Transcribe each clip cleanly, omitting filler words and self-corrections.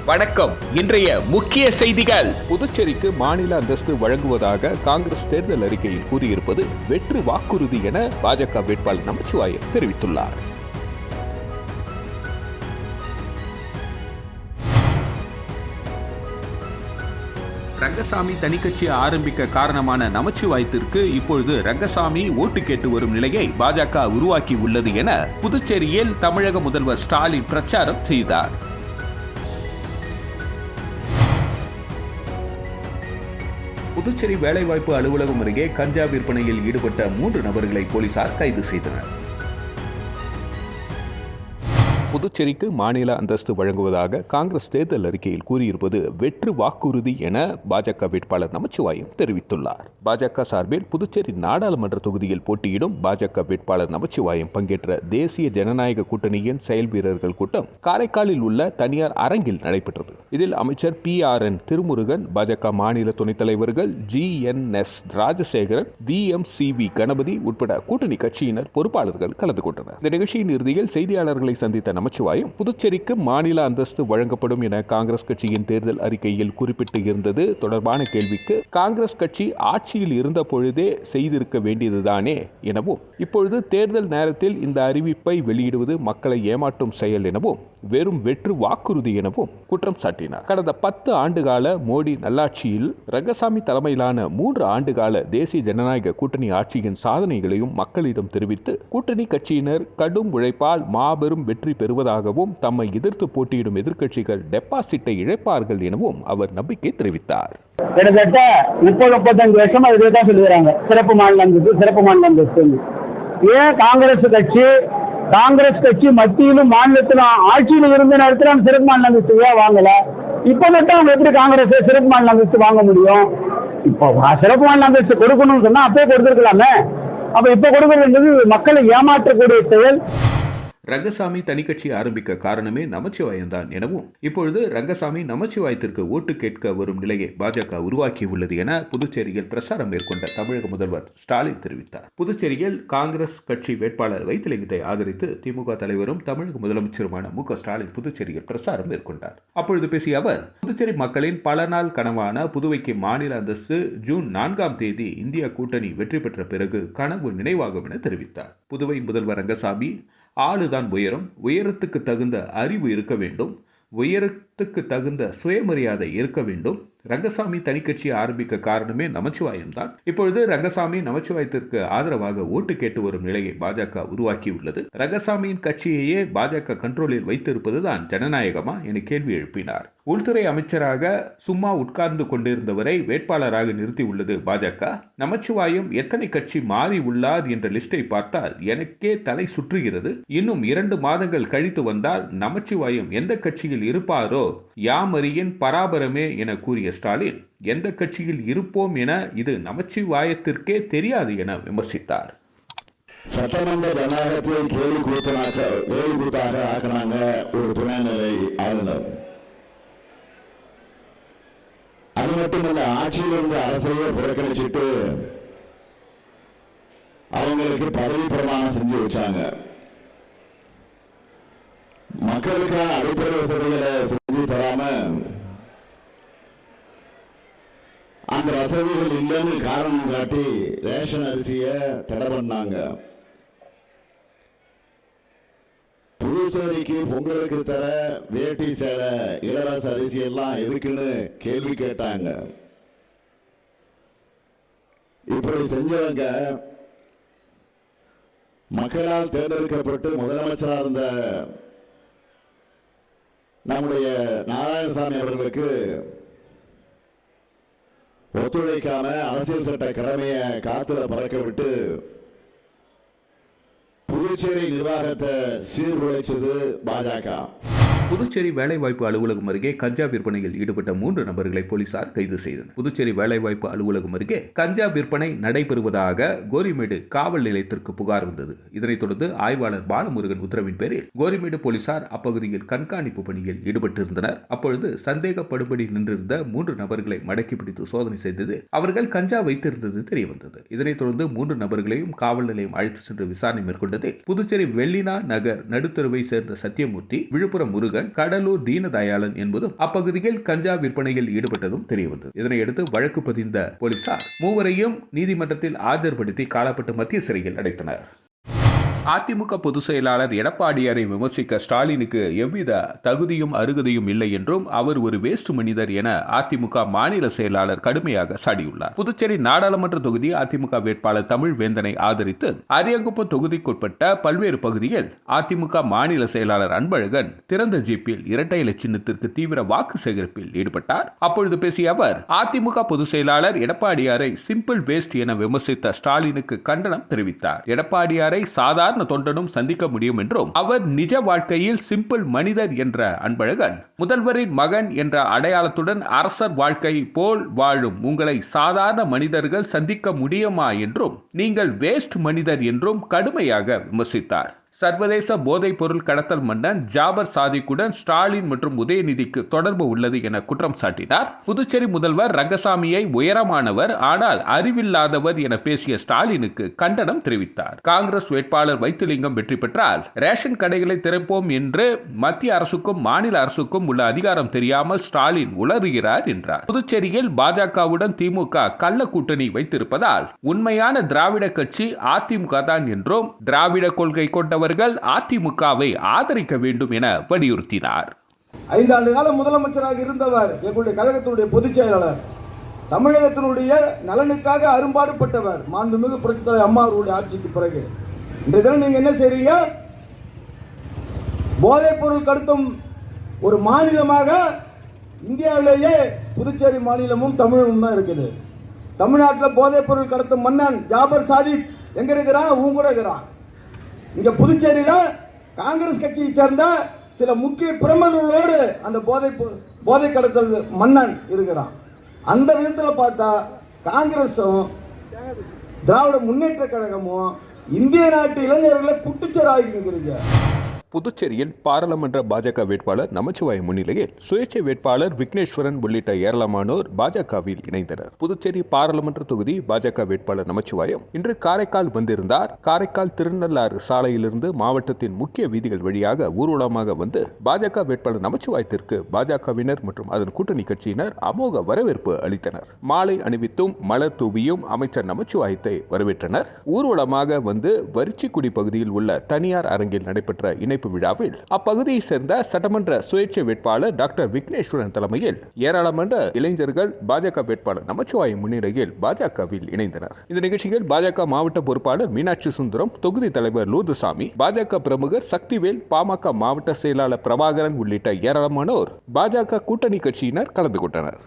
வணக்கம். இன்றைய முக்கிய செய்திகள். புதுச்சேரிக்கு மாநில அந்தஸ்து வழங்குவதாக காங்கிரஸ் தேர்தல் அறிக்கையில் கூறியிருப்பது வெற்று வாக்குறுதி என பாஜக வேட்பாளர் நமச்சிவாயம் தெரிவித்துள்ளார். ரங்கசாமி தனிக்கட்சி ஆரம்பிக்க காரணமான நமச்சிவாயத்திற்கு இப்பொழுது ரங்கசாமி ஓட்டு கேட்டு வரும் நிலையை பாஜக உருவாக்கி உள்ளது என புதுச்சேரியில் தமிழக முதல்வர் ஸ்டாலின் பிரச்சாரம் செய்தார். புதுச்சேரி வேலைவாய்ப்பு அலுவலகம் அருகே கஞ்சா விற்பனையில் ஈடுபட்ட 3 நபர்களை போலீசார் கைது செய்தனர். புதுச்சேரிக்கு மாநில அந்தஸ்து வழங்குவதாக காங்கிரஸ் தேர்தல் அறிக்கையில் கூறியிருப்பது வெற்று வாக்குறுதி என பாஜக வேட்பாளர் நமச்சிவாயம் தெரிவித்துள்ளார். பாஜக சார்பில் புதுச்சேரி நாடாளுமன்ற தொகுதியில் போட்டியிடும் பாஜக வேட்பாளர் நமச்சிவாயம் பங்கேற்ற தேசிய ஜனநாயக கூட்டணியின் செயல் வீரர்கள் கூட்டம் காரைக்காலில் உள்ள தனியார் அரங்கில் நடைபெற்றது. இதில் அமைச்சர் PRN திருமுருகன், பாஜக மாநில துணைத் தலைவர்கள் GNS ராஜசேகரன், VMCV கணபதி உட்பட கூட்டணி கட்சியினர் பொறுப்பாளர்கள் கலந்து கொண்டனர். இந்த நிகழ்ச்சியின் இறுதியில் செய்தியாளர்களை சந்தித்த நமச்சிவாயம் புதுச்சேரிக்கு மாநில அந்தஸ்து வழங்கப்படும் என காங்கிரஸ் கட்சியின் தேர்தல் அறிக்கையில் குறிப்பிட்டு இருந்தது தொடர்பான கேள்விக்கு காங்கிரஸ் கட்சி ஆட்சியில் இருந்த பொழுதே செய்திருக்க வேண்டியதுதானே எனவும், இப்பொழுது தேர்தல் நேரத்தில் இந்த அறிவிப்பை வெளியிடுவது மக்களை ஏமாற்றும் செயல் எனவும் வெறும் வெற்று வாக்குறுதி எனவும் குற்றம் சாட்டினார். கடந்த 10 ஆண்டுகால மோடி நல்லாட்சியில் ரங்கசாமி தலைமையிலான 3 ஆண்டுகால தேசிய ஜனநாயக கூட்டணி ஆட்சியின் சாதனைகளையும் மக்களிடம் தெரிவித்து கூட்டணி கட்சியினர் கடும் உழைப்பால் மாபெரும் வெற்றி பெறுவதாகவும் தம்மை எதிர்த்து போட்டியிடும் எதிர்க்கட்சிகள் டெபாசிட்டை இழப்பார்கள் எனவும் அவர் நம்பிக்கை தெரிவித்தார். கிட்டத்தட்ட 30-35 வருஷமா இதுதான் சொல்லுறாங்க, சிறப்பு மாநிலம். ஏன் காங்கிரஸ் கட்சி மத்தியிலும் மாநிலத்திலும் ஆட்சியில் இருந்த நேரத்தில் சிறப்பு மாநில அந்தஸ்து வாங்கல. இப்ப மட்டும் அவங்க எப்படி காங்கிரஸ் சிறப்பு மாநில அந்தஸ்து வாங்க முடியும்? இப்போ சிறப்பு மாநில அந்தஸ்து கொடுக்கணும்னு சொன்னா அப்பே கொடுத்திருக்கலாமே. அப்ப இப்ப கொடுக்கிறது மக்களை ஏமாற்றக்கூடிய செயல். ரங்கசாமி தனிக்கட்சி ஆரம்பிக்க காரணமே நமச்சிவாயம் தான் எனவும், இப்பொழுது ரங்கசாமி நமச்சிவாயத்திற்கு ஓட்டு கேட்க வரும் நிலையை பாஜக உருவாக்கியுள்ளது என புதுச்சேரியில் பிரசாரம் மேற்கொண்ட தமிழக முதல்வர் ஸ்டாலின் தெரிவித்தார். புதுச்சேரியில் காங்கிரஸ் கட்சி வேட்பாளர் வைத்திலிங்கத்தை ஆதரித்து திமுக தலைவரும் தமிழக முதலமைச்சருமான மு.க. ஸ்டாலின் புதுச்சேரியில் பிரசாரம் மேற்கொண்டார். அப்பொழுது பேசிய அவர், புதுச்சேரி மக்களின் பல நாள் கனவான புதுவைக்கு மாநில அந்தஸ்து ஜூன் 4ஆம் தேதி இந்தியா கூட்டணி வெற்றி பெற்ற பிறகு கனவு நினைவாகும் என தெரிவித்தார். புதுவை முதல்வர் ரங்கசாமி, ஆளுதான் உயரம், உயரத்துக்கு தகுந்த அறிவு இருக்க வேண்டும், உயரத்துக்கு தகுந்த சுயமரியாதை இருக்க வேண்டும். ரங்கசாமி தனிக்கட்சி ஆரம்பிக்க காரணமே நமச்சிவாயம் தான். இப்பொழுது ரங்கசாமி நமச்சிவாயத்திற்கு ஆதரவாக ஓட்டு கேட்டு வரும் நிலையை பாஜக உருவாக்கியுள்ளது. ரங்கசாமியின் கட்சியையே பாஜக கண்ட்ரோலில் வைத்திருப்பதுதான் ஜனநாயகமா என கேள்வி எழுப்பினார். உள்துறை அமைச்சராக சும்மா உட்கார்ந்து கொண்டிருந்தவரை வேட்பாளராக நிறுத்தியுள்ளது பாஜக. நமச்சிவாயம் எத்தனை கட்சி மாறி உள்ளார் என்ற லிஸ்டை பார்த்தால் எனக்கே தலை சுற்றுகிறது. இன்னும் 2 மாதங்கள் கழித்து வந்தால் நமச்சிவாயம் எந்த கட்சியில் இருப்பாரோ யாமறியின் பராபரமே என கூறிய ஸ்டாலின், எந்த கட்சியில் இருப்போம் என இது நமச்சிவாயத்திற்கே தெரியாது என விமர்சித்தார். சட்டமன்ற ஜனநாயகத்தை கேலி கூத்தாக ஆக்கினாங்க ஒரு துணைநிலை ஆளுநர். அது மட்டுமல்ல, ஆட்சியில் இருந்த அரசையே புறக்கணிச்சுட்டு அவங்களுக்கு பதவி பிரமாணம் செஞ்சு வச்சாங்க. மக்களுக்கு அடிப்படை வசதிகளை செஞ்சு தராம அந்த வசதிகள் இல்லைன்னு காரணம் காட்டி ரேஷன் அரிசியை தடை பண்ணாங்க. புதுச்சேரிக்கு பொங்கலுக்கு தர வேட்டி சேலை இளவரச அரிசி எல்லாம் எதுக்குன்னு கேள்வி கேட்டாங்க. இப்படி செஞ்சவங்க மக்களால் தேர்ந்தெடுக்கப்பட்டு முதலமைச்சராக இருந்த நம்முடைய நாராயணசாமி அவர்களுக்கு ஒத்துழைக்காம அரசியல் சட்ட கடமையை காத்துல பறக்க விட்டு புதுச்சேரி நிர்வாகத்தை சீர்குலைச்சது பாஜக. புதுச்சேரி வேலைவாய்ப்பு அலுவலகம் அருகே கஞ்சா விற்பனையில் ஈடுபட்ட 3 நபர்களை போலீசார் கைது செய்தனர். புதுச்சேரி வேலைவாய்ப்பு அலுவலகம் அருகே கஞ்சா விற்பனை நடைபெறுவதாக கோரிமேடு காவல் நிலையத்திற்கு புகார் வந்தது. இதனைத் தொடர்ந்து ஆய்வாளர் பாலமுருகன் உத்தரவின் பேரில் கோரிமேடு போலீசார் அப்பகுதியில் கண்காணிப்பு பணியில் ஈடுபட்டிருந்தனர். அப்பொழுது சந்தேகப்படும்படி நின்றிருந்த 3 நபர்களை மடக்கி பிடித்து சோதனை செய்தது அவர்கள் கஞ்சா வைத்திருந்தது தெரியவந்தது. இதனைத் தொடர்ந்து 3 நபர்களையும் காவல் நிலையம் அழைத்து சென்று விசாரணை மேற்கொண்டது. புதுச்சேரி வெள்ளினா நகர் நடுத்தருவை சேர்ந்த சத்தியமூர்த்தி, விழுப்புரம் முருகன், மகன் கடலூர் தீனதயாளன் என்பதும் அப்பகுதியில் கஞ்சா விற்பனையில் ஈடுபட்டதும் தெரியவந்தது. இதனையடுத்து வழக்கு பதிந்த போலீசார் மூவரையும் நீதிமன்றத்தில் ஆஜர்படுத்தி காலப்பட்டு மத்திய சிறையில் அடைத்தனர். அதிமுக பொதுச் செயலாளர் எடப்பாடியாரை விமர்சிக்க ஸ்டாலினுக்கு எவ்வித தகுதியும் அருகதையும் இல்லை என்றும் அவர் ஒரு வேஸ்ட் மனிதர் என அதிமுக மாநில செயலாளர் கடுமையாக சாடியுள்ளார். புதுச்சேரி நாடாளுமன்ற தொகுதி அதிமுக வேட்பாளர் தமிழ்வேந்தனை ஆதரித்து அரியங்குப்பம் தொகுதிக்குட்பட்ட பல்வேறு பகுதியில் அதிமுக மாநில செயலாளர் அன்பழகன் திறந்த ஜீப்பில் இரட்டை இலை சின்னத்திற்கு தீவிர வாக்கு சேகரிப்பில் ஈடுபட்டார். அப்பொழுது பேசிய அவர் அதிமுக பொதுச் செயலாளர் எடப்பாடியாரை சிம்பிள் வேஸ்ட் என விமர்சித்த ஸ்டாலினுக்கு கண்டனம் தெரிவித்தார். எடப்பாடியாரை சாதாரண தொண்டனும் சந்திக்க முடியும் என்றும் அவர் நிஜ வாழ்க்கையில் சிம்பிள் மனிதர் என்ற அன்பழகன் முதல்வரின் மகன் என்ற அடையாளத்துடன் அரசர் வாழ்க்கை போல் வாழும் உங்களை சாதாரண மனிதர்கள் சந்திக்க முடியுமா என்றும் நீங்கள் வேஸ்ட் மனிதர் என்றும் கடுமையாக விமர்சித்தார். சர்வதேச போதைப் பொருள் கடத்தல் மன்னன் ஜாபர் சாதிக்குடன் ஸ்டாலின் மற்றும் உதயநிதிக்கு தொடர்பு உள்ளது என குற்றம் சாட்டினார். புதுச்சேரி முதல்வர் ரங்கசாமியை உயரமானவர் ஆனால் அறிவில்லாதவர் என பேசிய ஸ்டாலினுக்கு கண்டனம் தெரிவித்தார். காங்கிரஸ் வேட்பாளர் வைத்திலிங்கம் வெற்றி பெற்றால் ரேஷன் கடைகளை திறப்போம் என்று மத்திய அரசுக்கும் மாநில அரசுக்கும் உள்ள அதிகாரம் தெரியாமல் ஸ்டாலின் உளறுகிறார் என்றார். புதுச்சேரியில் பாஜகவுடன் திமுக கள்ள கூட்டணி வைத்திருப்பதால் உண்மையான திராவிட கட்சி அதிமுக தான் என்றும் திராவிட கொள்கை கொண்டவர் அதிமுகவை ஆதரிக்க வேண்டும் என வலியுறுத்தினார். 5 ஆண்டு காலம் முதலமைச்சராக இருந்தவர், எங்களுடைய கழகத்தினுடைய பொதுச் செயலாளர், தமிழகத்தினுடைய நலனுக்காக அரும்பாடுபட்டவர், மாண்புமிகு புரட்சித் தலைவர் அம்மா அவருடைய ஆட்சிக்கு பிறகு. இன்றைய தினம் நீங்க என்ன செய்றீங்க? போதைப் பொருள் கடத்தும் ஒரு மாநிலமாக இந்தியாவிலேயே புதுச்சேரி மாநிலமும் தமிழகமும் தான் இருக்குது. தமிழ்நாட்டில் போதைப் பொருள் கடத்தும் மன்னன் ஜாபர் சாதிக் எங்க இருக்கிறான்? உன் கூட இருக்கிறான். இங்க புதுச்சேரியில காங்கிரஸ் கட்சியை சேர்ந்த சில முக்கிய பிரமுகர்களோடு அந்த போதை கடத்தல் மன்னன் இருக்கிறான். அந்த விதத்தில் பார்த்தா காங்கிரஸும் திராவிட முன்னேற்ற கழகமும் இந்திய நாட்டு இளைஞர்களை குட்டுச்சராகிக்கிறீங்க. புதுச்சேரியில் பாராளுமன்ற பாஜக வேட்பாளர் நமச்சிவாயம் முன்னிலையில் சுயேட்சை வேட்பாளர் விக்னேஸ்வரன் உள்ளிட்ட ஏராளமானோர் பாஜகவில் இணைந்தனர். புதுச்சேரி பாராளுமன்ற தொகுதி பாஜக வேட்பாளர் நமச்சிவாயம் இன்று காரைக்கால் வந்திருந்தார். காரைக்கால் திருநள்ளாறு சாலையிலிருந்து மாவட்டத்தின் முக்கிய வீதிகள் வழியாக ஊர்வலமாக வந்து பாஜக வேட்பாளர் நமச்சிவாயத்திற்கு பாஜகவினர் மற்றும் அதன் கூட்டணி கட்சியினர் அமோக வரவேற்பு அளித்தனர். மாலை அணிவித்தும் மலர் தூவியும் அமைச்சர் நமச்சிவாயத்தை வரவேற்றனர். ஊர்வலமாக வந்து வரிச்சிக்குடி பகுதியில் உள்ள தனியார் அரங்கில் நடைபெற்ற இணைப்பு விழாவில் அப்பகுதியை சேர்ந்த சட்டமன்ற சுயேட்சை வேட்பாளர் டாக்டர் விக்னேஸ்வரன் தலைமையில் ஏராளமான இளைஞர்கள் பாஜக வேட்பாளர் நமச்சிவாயம் முன்னிலையில் பாஜகவில் இணைந்தனர். இந்த நிகழ்ச்சியில் பாஜக மாவட்ட பொறுப்பாளர் மீனாட்சி சுந்தரம், தொகுதி தலைவர் லூதுசாமி, பாஜக பிரமுகர் சக்திவேல், பாமக மாவட்ட செயலாளர் பிரபாகரன் உள்ளிட்ட ஏராளமானோர் பாஜக கூட்டணி கட்சியினர் கலந்து கொண்டனர்.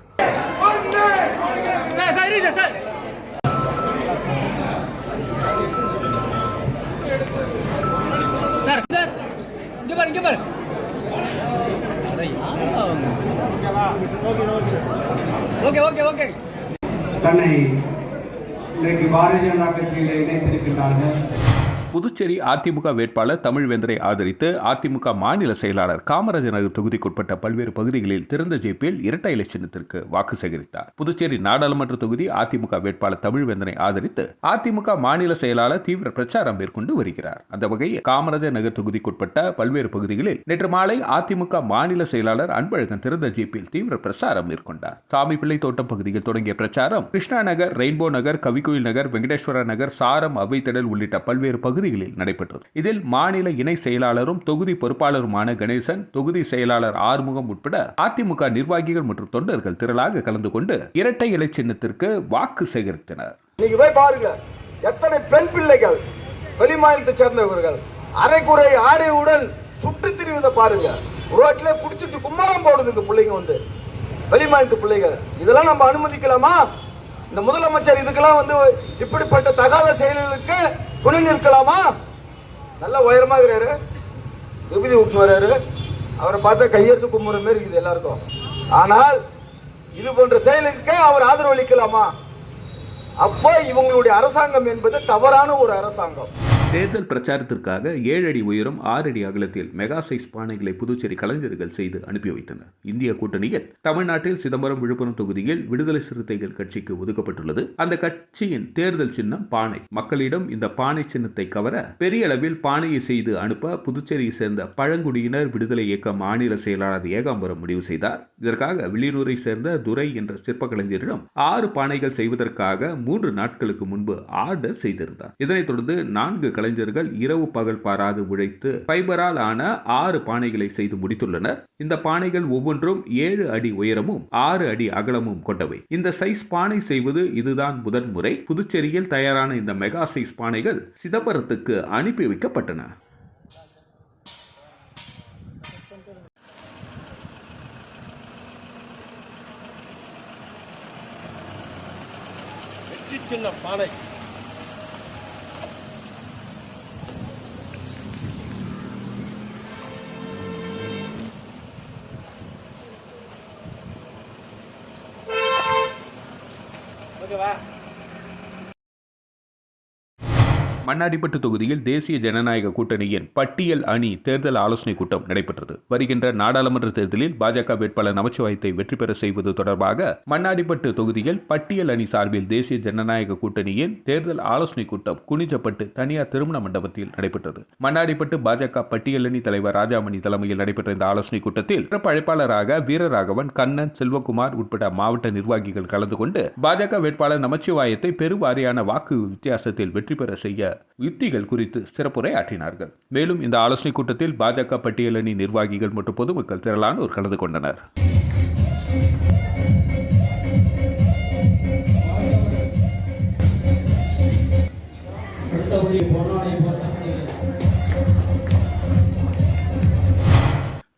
தன்னை இன்றைக்கு பாரதிய ஜனதா கட்சியில் இணைத்திருக்கின்றார்கள். புதுச்சேரி அதிமுக வேட்பாளர் தமிழ்வேந்தரை ஆதரித்து அதிமுக மாநில செயலாளர் காமராஜர் நகர் தொகுதிக்குட்பட்ட பல்வேறு பகுதிகளில் திறந்த ஜீப்பில் இரட்டை இலை சின்னத்திற்கு வாக்கு சேகரித்தார். புதுச்சேரி நாடாளுமன்ற தொகுதி அதிமுக வேட்பாளர் தமிழ்வேந்தரை ஆதரித்து அதிமுக மாநில செயலாளர் தீவிர பிரச்சாரம் மேற்கொண்டு வருகிறார். அந்த வகையில் காமராஜர் நகர் தொகுதிக்குட்பட்ட பல்வேறு பகுதிகளில் நேற்று மாலை அதிமுக மாநில செயலாளர் அன்பழகன் திறந்த ஜீப்பில் தீவிர பிரச்சாரம் மேற்கொண்டார். சாமி பிள்ளை தோட்டம் பகுதியில் தொடங்கிய பிரச்சாரம் கிருஷ்ணா நகர், ரெயின்போ நகர், கவிக்கோயில் நகர், வெங்கடேஸ்வர நகர், சாரம், அவைத்திடல் உள்ளிட்ட பல்வேறு பகுதிகளில் நடைபெற்றது. இதில் மாநில இணை செயலாளரும் தொகுதி பொறுப்பாளருமான கணேசன், தொகுதி செயலாளர் ஆறுமுகம் உட்பட அதிமுக நிர்வாகிகள் மற்றும் தொண்டர்கள் திரளாக கலந்து கொண்டு இரட்டை இலை சின்னத்திற்கு வாக்கு சேகரித்தனர். நீங்க போய் பாருங்க, எத்தனை பெண் பிள்ளைகள் வெளி மாநிலத்தை சேர்ந்தவர்கள் அரைக்குறை ஆடையுடன் சுற்றி திரிவதை பாருங்க. ரோட்ல குடிச்சிட்டு கும்மாளம் போடுது இந்த பிள்ளைங்க, வந்து வெளி மாநிலத்து பிள்ளைங்க. இதெல்லாம் நம்ம அனுமதிக்கலாமா? இந்த முதலமைச்சர் இதுக்கெல்லாம் வந்து இப்படிப்பட்ட தகாத செயல்களுக்கு துணை நிற்கலாமா? நல்ல உயரமா இருக்கிறாரு, விபூதி விட்டு வர்றாரு, அவரை பார்த்தா கையெழுத்து கும்புற மாதிரி இருக்குது எல்லாருக்கும். ஆனால் இது போன்ற செயலுக்கு அவர் ஆதரவு அளிக்கலாமா? அப்போ இவங்களுடைய அரசாங்கம் என்பது தவறான ஒரு அரசாங்கம். தேர்தல் பிரச்சாரத்திற்காக 7 அடி உயரம் 6 அடி அகலத்தில் மெகா சைஸ் பானைகளை புதுச்சேரி கலைஞர்கள் செய்து அனுப்பி வைத்தனர். இந்திய கூட்டணியில் தமிழ்நாட்டில் சிதம்பரம், விழுப்புரம் தொகுதியில் விடுதலை சிறுத்தைகள் கட்சிக்கு ஒதுக்கப்பட்டுள்ளது. அந்த கட்சியின் தேர்தல் சின்னம் பானை. மக்களிடம் இந்த பானை சின்னத்தை கவர பெரிய அளவில் பானையை செய்து அனுப்ப புதுச்சேரியை சேர்ந்த பழங்குடியினர் விடுதலை இயக்க மாநில செயலாளர் ஏகாம்பரம் முடிவு செய்தார். இதற்காக வில்லியனூரை சேர்ந்த துரை என்ற சிற்ப கலைஞரிடம் 6 பானைகள் செய்வதற்காக 3 நாட்களுக்கு முன்பு ஆர்டர் செய்திருந்தார். இதனைத் தொடர்ந்து 4 கலைஞர்கள் இரவு பகல் பாராது உழைத்து ஃபைபரால் ஆன 6 பானைகளை செய்து முடித்துள்ளனர். இந்த பானைகள் ஒவ்வொன்றும் 7 அடி உயரமும் 6 அடி அகலமும் கொண்டவை. இந்த சைஸ் பானை செய்வது இதுதான் முதன்முறை. புதுச்சேரியில் தயாரான இந்த மெகா சைஸ் பானைகள் சிதம்பரத்துக்கு அனுப்பி வைக்கப்பட்டன. சின்ன பானை ஓகேவா? மண்ணாடிப்பட்டு தொகுதியில் தேசிய ஜனநாயக கூட்டணியின் பட்டியல் அணி தேர்தல் ஆலோசனை கூட்டம் நடைபெற்றது. வருகின்ற நாடாளுமன்ற தேர்தலில் பாஜக வேட்பாளர் நமச்சிவாயத்தை வெற்றி பெற செய்வது தொடர்பாக மண்ணாடிப்பட்டு தொகுதியில் பட்டியல் அணி சார்பில் தேசிய ஜனநாயக கூட்டணியின் தேர்தல் ஆலோசனை கூட்டம் குனிஞ்சப்பட்டு தனியார் திருமண மண்டபத்தில் நடைபெற்றது. மண்ணாடிப்பட்டு பாஜக பட்டியல் அணி தலைவர் ராஜாமணி தலைமையில் நடைபெற்ற இந்த ஆலோசனை கூட்டத்தில் சிறப்பு அழைப்பாளராக வீரராகவன், கண்ணன், செல்வகுமார் உட்பட மாவட்ட நிர்வாகிகள் கலந்து கொண்டு பாஜக வேட்பாளர் நமச்சிவாயத்தை பெருவாரியான வாக்கு வித்தியாசத்தில் வெற்றி பெற செய்ய யுக்திகள் குறித்து சிறப்புரை ஆற்றினார்கள். மேலும் இந்த ஆலோசனை கூட்டத்தில் பாஜக பட்டியல் அணி நிர்வாகிகள் மற்றும் பொதுமக்கள் திரளானோர் கலந்து கொண்டனர்.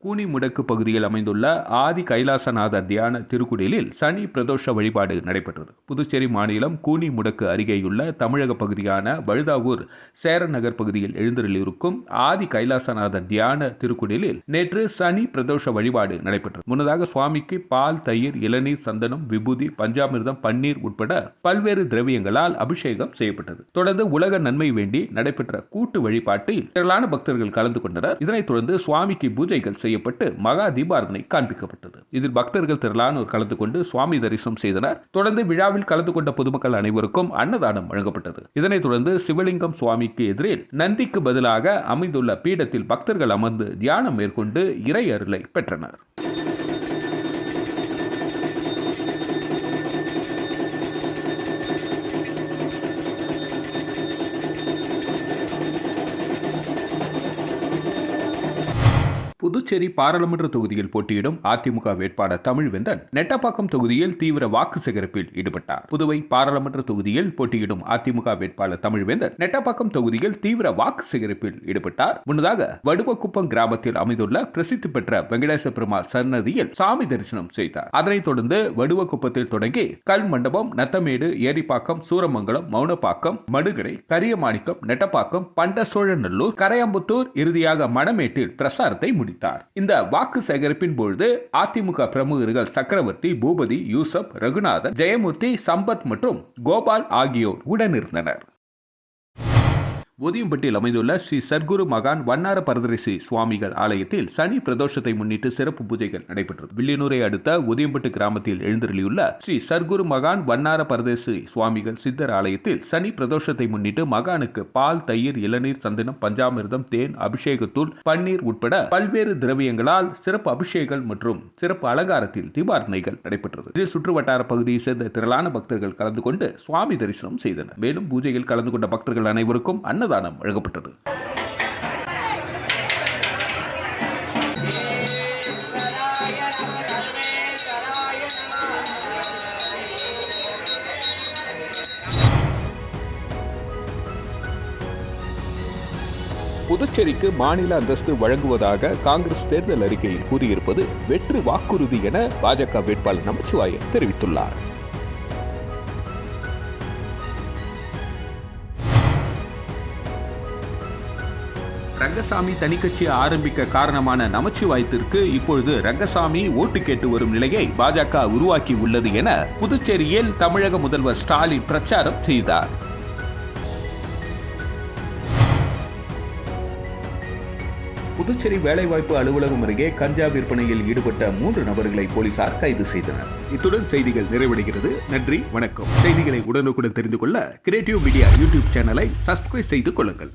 கூனி முடக்கு பகுதியில் அமைந்துள்ள ஆதி கைலாசநாதர் தியான திருக்குடிலில் சனி பிரதோஷ வழிபாடு நடைபெற்றது. புதுச்சேரி மாநிலம் கூனி முடக்கு அருகேயுள்ள தமிழக பகுதியான வழுதாவூர் சேரன் நகர் பகுதியில் எழுந்தருளியிருக்கும் ஆதி கைலாசநாதர் தியான திருக்குடிலில் நேற்று சனி பிரதோஷ வழிபாடு நடைபெற்றது. முன்னதாக சுவாமிக்கு பால், தயிர், இளநீர், சந்தனம், விபூதி, பஞ்சாமிர்தம், பன்னீர் உட்பட பல்வேறு திரவியங்களால் அபிஷேகம் செய்யப்பட்டது. தொடர்ந்து உலக நன்மை வேண்டி நடைபெற்ற கூட்டு வழிபாட்டில் திரளான பக்தர்கள் கலந்து கொண்டனர். இதனைத் தொடர்ந்து சுவாமிக்கு பூஜைகள் செய்யப்பட்டு மகா தீபாரதனை காண்பிக்கப்பட்டது. இதில் பக்தர்கள் திரளானோர் கலந்து கொண்டு சுவாமி தரிசனம் செய்தனர். தொடர்ந்து விழாவில் கலந்து கொண்ட பொதுமக்கள் அனைவருக்கும் அன்னதானம் வழங்கப்பட்டது. இதனைத் தொடர்ந்து சிவலிங்கம் சுவாமிக்கு எதிரில் நந்திக்கு பதிலாக அமைந்துள்ள பீடத்தில் பக்தர்கள் அமர்ந்து தியானம் மேற்கொண்டு இறை அருளை பெற்றனர். புதுச்சேரி பாராளுமன்ற தொகுதியில் போட்டியிடும் அதிமுக வேட்பாளர் தமிழ்வேந்தன் நெட்டப்பாக்கம் தொகுதியில் தீவிர வாக்கு சேகரிப்பில் ஈடுபட்டார். புதுவை பாராளுமன்ற தொகுதியில் போட்டியிடும் அதிமுக வேட்பாளர் தமிழ்வேந்தன் நெட்டப்பாக்கம் தொகுதியில் தீவிர வாக்கு சேகரிப்பில் ஈடுபட்டார். முன்னதாக வடுவக்குப்பம் கிராமத்தில் அமைந்துள்ள பிரசித்தி பெற்ற வெங்கடேச பெருமாள் சன்னதியில் சாமி தரிசனம் செய்தார். அதனைத் தொடர்ந்து வடுவக்குப்பத்தில் தொடங்கி கல் மண்டபம், நத்தமேடு, ஏரிப்பாக்கம், சூரமங்கலம், மௌனப்பாக்கம், மடுகரை, கரியமாணிக்கம், நெட்டப்பாக்கம், பண்டசோழநல்லூர், கரையாம்புத்தூர், இறுதியாக மணமேட்டில் பிரசாரத்தை முடித்தார். இந்த வாக்கு சேகரிப்பின் பொழுது அதிமுக பிரமுகர்கள் சக்கரவர்த்தி, பூபதி, யூசப், ரகுநாதன், ஜெயமூர்த்தி, சம்பத் மற்றும் கோபால் ஆகியோர் உடனிருந்தனர். ஒதியம்பட்டியில் அமைந்துள்ள ஸ்ரீ சர்க்குரு மகான் வண்ணார பரதரிசி சுவாமிகள் ஆலயத்தில் சனி பிரதோஷத்தை முன்னிட்டு சிறப்பு பூஜைகள் நடைபெற்றது. வில்லியனூரை அடுத்த ஒதியம்பட்டு கிராமத்தில் எழுந்தருளியுள்ள ஸ்ரீ சர்க்குரு மகான் வண்ணார பரதரிசி சுவாமிகள் சித்தர் ஆலயத்தில் சனி பிரதோஷத்தை முன்னிட்டு மகானுக்கு பால், தயிர், இளநீர், சந்தனம், பஞ்சாமிர்தம், தேன், அபிஷேகத்தூள், பன்னீர் உட்பட பல்வேறு திரவியங்களால் சிறப்பு அபிஷேகங்கள் மற்றும் சிறப்பு அலங்காரத்தில் தீபாரணைகள் நடைபெற்றது. இதில் சுற்று வட்டார பகுதியை சேர்ந்த திரளான பக்தர்கள் கலந்து கொண்டு சுவாமி தரிசனம் செய்தனர். மேலும் பூஜையில் கலந்து கொண்ட பக்தர்கள் அனைவருக்கும் அன்னதானம் வழங்கப்பட்டது. புதுச்சேரிக்கு மாநில அந்தஸ்து வழங்குவதாக காங்கிரஸ் தேர்தல் அறிக்கையில் கூறியிருப்பது வெற்று வாக்குறுதி என பாஜக வேட்பாளர் நமச்சிவாயம் தெரிவித்துள்ளார். ரங்கசாமி தனிக்கட்சி ஆரம்பிக்க காரணமான நமச்சிவாயத்திற்கு இப்பொழுது ரங்கசாமி ஓட்டு கேட்டு வரும் நிலையை பாஜக உருவாக்கி உள்ளது என புதுச்சேரியில் தமிழக முதல்வர் ஸ்டாலின் பிரச்சாரம் செய்தார். புதுச்சேரி வேலைவாய்ப்பு அலுவலகம் அருகே கஞ்சா விற்பனையில் ஈடுபட்ட 3 நபர்களை போலீசார் கைது செய்தனர். இத்துடன் செய்திகள் நிறைவடைகிறது. நன்றி, வணக்கம். செய்திகளை உடனுக்குடன் தெரிந்து கொள்ள கிரியேட்டிவ் மீடியா யூடியூப் சேனலை சப்ஸ்கிரைப் செய்து கொள்ளுங்கள்.